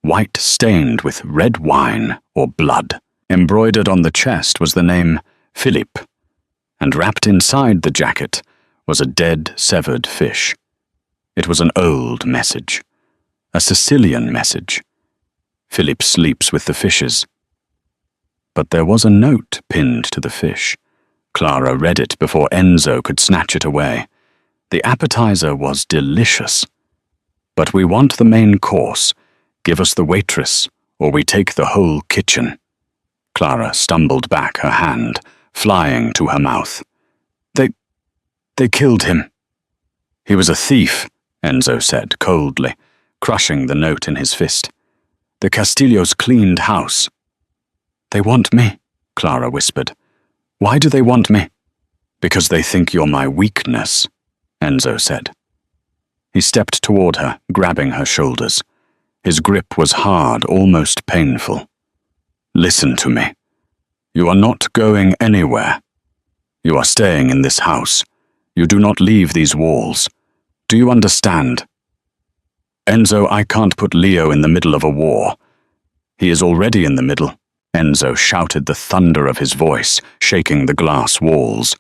white stained with red wine or blood. Embroidered on the chest was the name Philippe, and wrapped inside the jacket was a dead, severed fish. It was an old message, a Sicilian message. "Philippe sleeps with the fishes." But there was a note pinned to the fish. Clara read it before Enzo could snatch it away. The appetizer was delicious. "But we want the main course. Give us the waitress, or we take the whole kitchen." Clara stumbled back, her hand flying to her mouth. They killed him." "He was a thief," Enzo said coldly, crushing the note in his fist. "The Castillos cleaned house." "They want me," Clara whispered. "Why do they want me?" "Because they think you're my weakness," Enzo said. He stepped toward her, grabbing her shoulders. His grip was hard, almost painful. "Listen to me. You are not going anywhere. You are staying in this house. You do not leave these walls. Do you understand?" "Enzo, I can't put Leo in the middle of a war." "He is already in the middle," Enzo shouted, the thunder of his voice shaking the glass walls.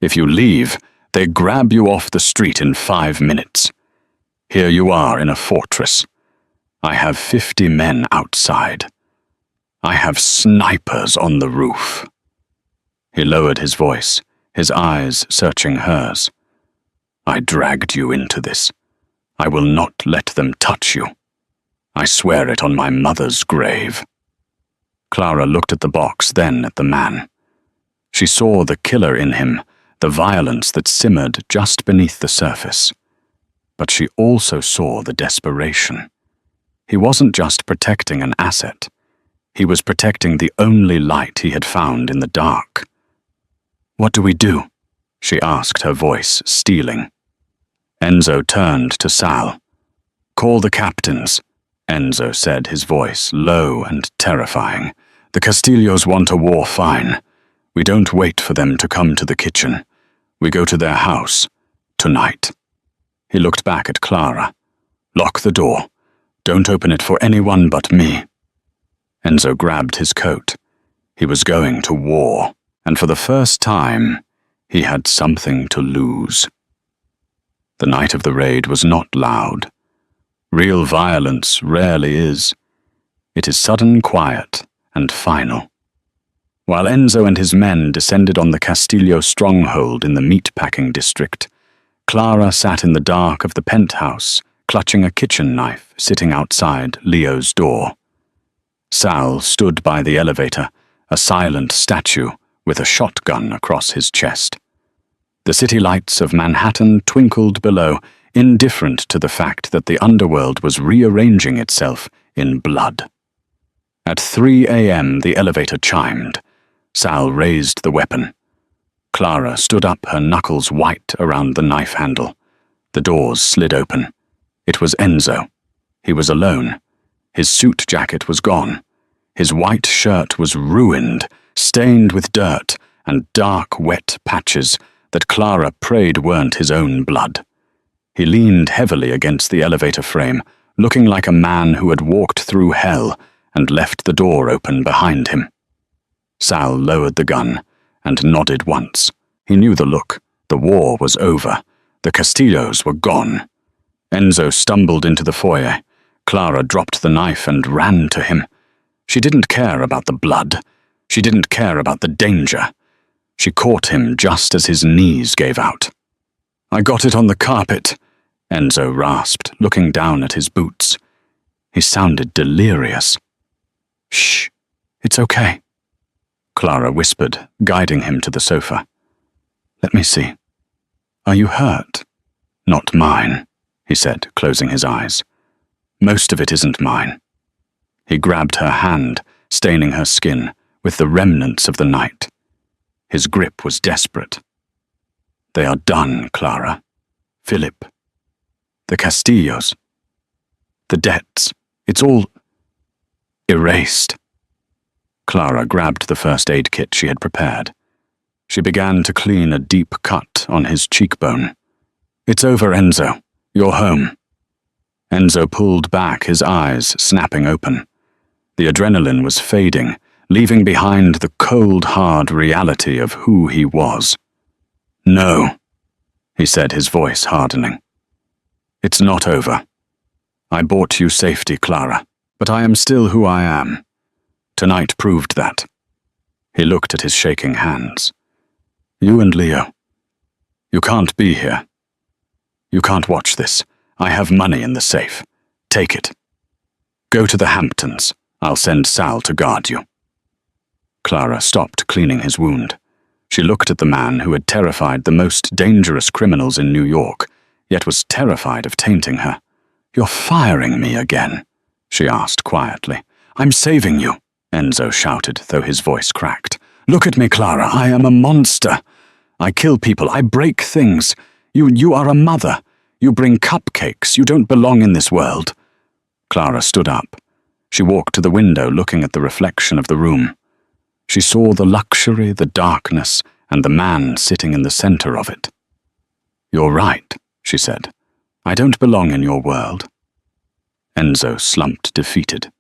"If you leave, they grab you off the street in 5 minutes. Here you are in a fortress. I have 50 men outside. I have snipers on the roof." He lowered his voice, his eyes searching hers. "I dragged you into this. I will not let them touch you. I swear it on my mother's grave." Clara looked at the box, then at the man. She saw the killer in him, the violence that simmered just beneath the surface. but she also saw the desperation. He wasn't just protecting an asset. He was protecting the only light he had found in the dark. "What do we do?" she asked, her voice stealing. Enzo turned to Sal. "Call the captains," Enzo said, his voice low and terrifying. "The Castillos want a war fine. We don't wait for them to come to the kitchen. We go to their house. Tonight." He looked back at Clara. "Lock the door. Don't open it for anyone but me." Enzo grabbed his coat. He was going to war, and for the first time, he had something to lose. The night of the raid was not loud. Real violence rarely is. It is sudden quiet and final. While Enzo and his men descended on the Castillo stronghold in the meat-packing district, Clara sat in the dark of the penthouse, clutching a kitchen knife sitting outside Leo's door. Sal stood by the elevator, a silent statue with a shotgun across his chest. The city lights of Manhattan twinkled below, indifferent to the fact that the underworld was rearranging itself in blood. At 3 a.m. the elevator chimed. Sal raised the weapon. Clara stood up, her knuckles white around the knife handle. The doors slid open. It was Enzo. He was alone. His suit jacket was gone. His white shirt was ruined, stained with dirt and dark, wet patches that Clara prayed weren't his own blood. He leaned heavily against the elevator frame, looking like a man who had walked through hell and left the door open behind him. Sal lowered the gun and nodded once. He knew the look. The war was over. The Castillos were gone. Enzo stumbled into the foyer. Clara dropped the knife and ran to him. She didn't care about the blood. She didn't care about the danger. She caught him just as his knees gave out. "I got it on the carpet," Enzo rasped, looking down at his boots. He sounded delirious. "Shh, it's okay," Clara whispered, guiding him to the sofa. "Let me see. Are you hurt?" "Not mine," he said, closing his eyes. "Most of it isn't mine." He grabbed her hand, staining her skin with the remnants of the night. His grip was desperate. "They are done, Clara. Philip. The Castillos. The debts. It's all erased." Clara grabbed the first aid kit she had prepared. She began to clean a deep cut on his cheekbone. "It's over, Enzo. You're home." Enzo pulled back, his eyes snapping open. The adrenaline was fading, leaving behind the cold, hard reality of who he was. "No," he said, his voice hardening. "It's not over. I bought you safety, Clara, but I am still who I am. Tonight proved that." He looked at his shaking hands. "You and Leo. You can't be here. You can't watch this. I have money in the safe. Take it. Go to the Hamptons. I'll send Sal to guard you." Clara stopped cleaning his wound. She looked at the man who had terrified the most dangerous criminals in New York, yet was terrified of tainting her. "You're firing me again?" she asked quietly. "I'm saving you," Enzo shouted, though his voice cracked. "Look at me, Clara. I am a monster. I kill people. I break things. You are a mother. You bring cupcakes. You don't belong in this world." Clara stood up. She walked to the window, looking at the reflection of the room. She saw the luxury, the darkness, and the man sitting in the center of it. "You're right," she said. "I don't belong in your world." Enzo slumped defeated.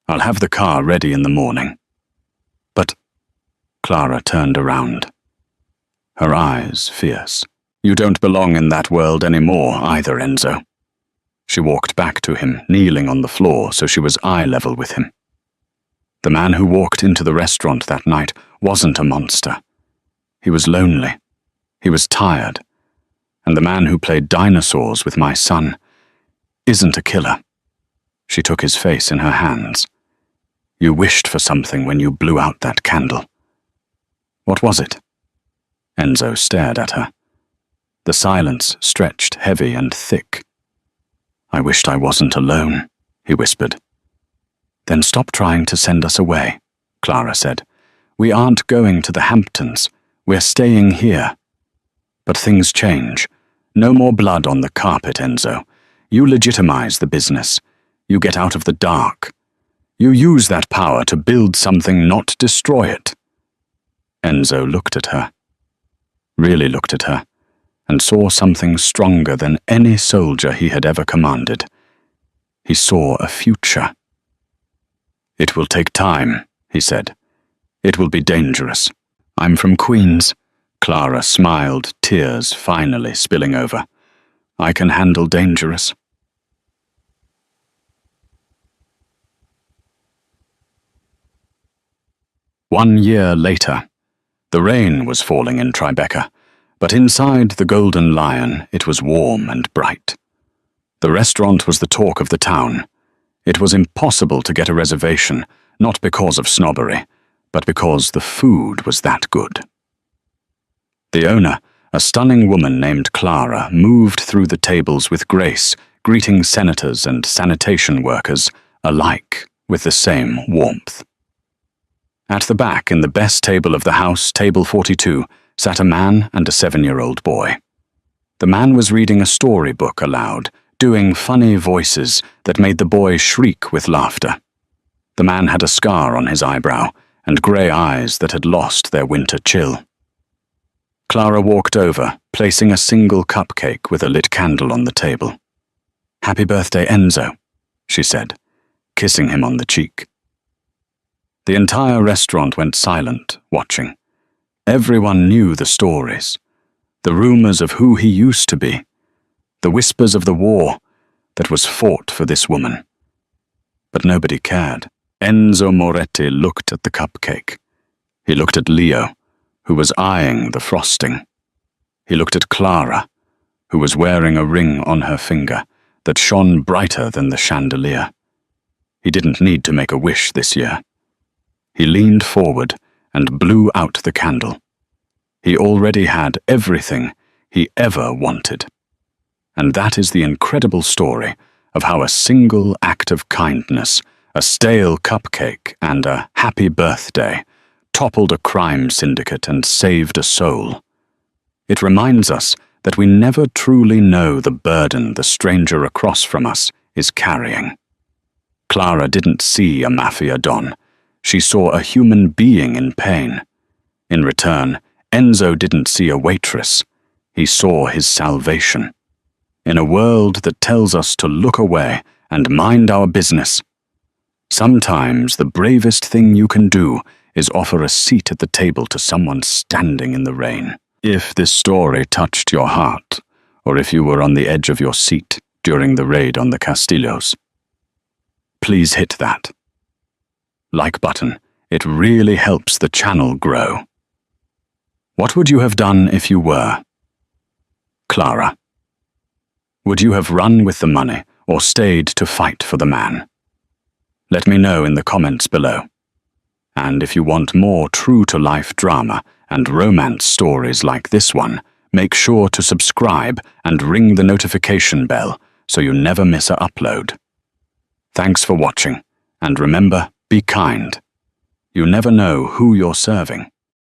"I'll have the car ready in the morning." "But—" Clara turned around. Her eyes fierce. "You don't belong in that world anymore either, Enzo." She walked back to him, kneeling on the floor so she was eye level with him. The man who walked into the restaurant that night wasn't a monster. He was lonely. He was tired. And the man who played dinosaurs with my son isn't a killer. She took his face in her hands. "You wished for something when you blew out that candle." "What was it?" Enzo stared at her. The silence stretched heavy and thick. "I wished I wasn't alone," he whispered. "Then stop trying to send us away," Clara said. "We aren't going to the Hamptons. We're staying here." But things change. No more blood on the carpet, Enzo. You legitimize the business. You get out of the dark. You use that power to build something, not destroy it. Enzo looked at her, really looked at her, and saw something stronger than any soldier he had ever commanded. He saw a future. "It will take time," he said. "It will be dangerous. I'm from Queens." Clara smiled, tears finally spilling over. "I can handle dangerous." One year later, the rain was falling in Tribeca, but inside the Golden Lion it was warm and bright. The restaurant was the talk of the town. It was impossible to get a reservation, not because of snobbery, but because the food was that good. The owner, a stunning woman named Clara, moved through the tables with grace, greeting senators and sanitation workers alike with the same warmth. At the back, in the best table of the house, table 42, sat a man and a 7-year-old boy. The man was reading a storybook aloud, doing funny voices that made the boy shriek with laughter. The man had a scar on his eyebrow and grey eyes that had lost their winter chill. Clara walked over, placing a single cupcake with a lit candle on the table. "Happy birthday, Enzo," she said, kissing him on the cheek. The entire restaurant went silent, watching. Everyone knew the stories, the rumors of who he used to be, the whispers of the war that was fought for this woman. But nobody cared. Enzo Moretti looked at the cupcake. He looked at Leo, who was eyeing the frosting. He looked at Clara, who was wearing a ring on her finger that shone brighter than the chandelier. He didn't need to make a wish this year. He leaned forward and blew out the candle. He already had everything he ever wanted. And that is the incredible story of how a single act of kindness, a stale cupcake, and a happy birthday toppled a crime syndicate and saved a soul. It reminds us that we never truly know the burden the stranger across from us is carrying. Clara didn't see a Mafia don. She saw a human being in pain. In return, Enzo didn't see a waitress. He saw his salvation. In a world that tells us to look away and mind our business, sometimes the bravest thing you can do is offer a seat at the table to someone standing in the rain. If this story touched your heart, or if you were on the edge of your seat during the raid on the Castillos, please hit that like button. It really helps the channel grow. What would you have done if you were Clara? Would you have run with the money or stayed to fight for the man? Let me know in the comments below. And if you want more true-to-life drama and romance stories like this one, make sure to subscribe and ring the notification bell so you never miss an upload. Thanks for watching, and remember, be kind. You never know who you're serving.